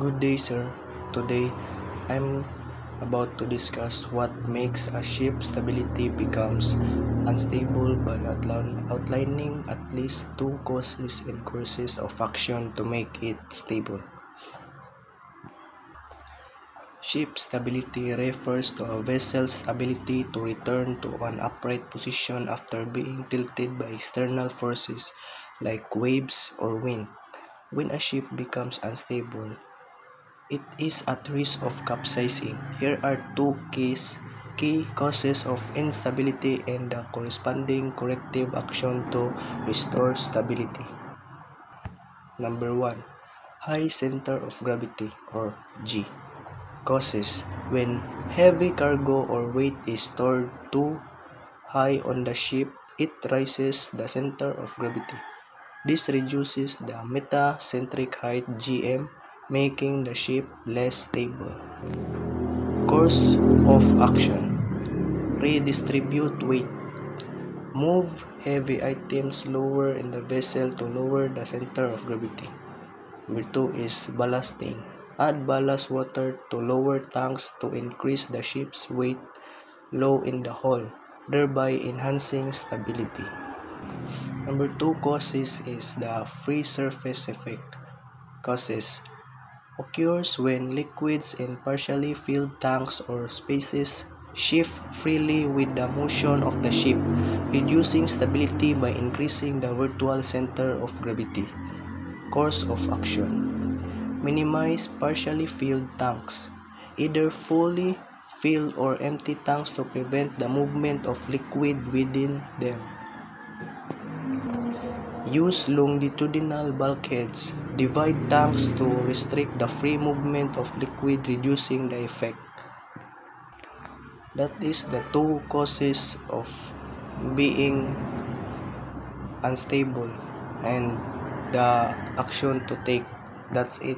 Good day, sir. Today, I'm about to discuss what makes a ship's stability becomes unstable by outlining at least two causes and courses of action to make it stable. Ship stability refers to a vessel's ability to return to an upright position after being tilted by external forces like waves or wind. When a ship becomes unstable, it is at risk of capsizing. Here are two key causes of instability and the corresponding corrective action to restore stability. Number 1. High center of gravity or G. Causes: when heavy cargo or weight is stored too high on the ship, it raises the center of gravity. This reduces the meta-centric height GM, making the ship less stable. Course of action: redistribute weight. Move heavy items lower in the vessel to lower the center of gravity. Number 2 is ballasting. Add ballast water to lower tanks to increase the ship's weight low in the hull, thereby enhancing stability. Number 2 causes is the free surface effect. Causes: occurs when liquids in partially filled tanks or spaces shift freely with the motion of the ship, reducing stability by increasing the virtual center of gravity. Course of action: minimize partially filled tanks. Either fully filled or empty tanks to prevent the movement of liquid within them. Use longitudinal bulkheads. Divide tanks to restrict the free movement of liquid, reducing the effect. That is the two causes of being unstable and the action to take. That's it.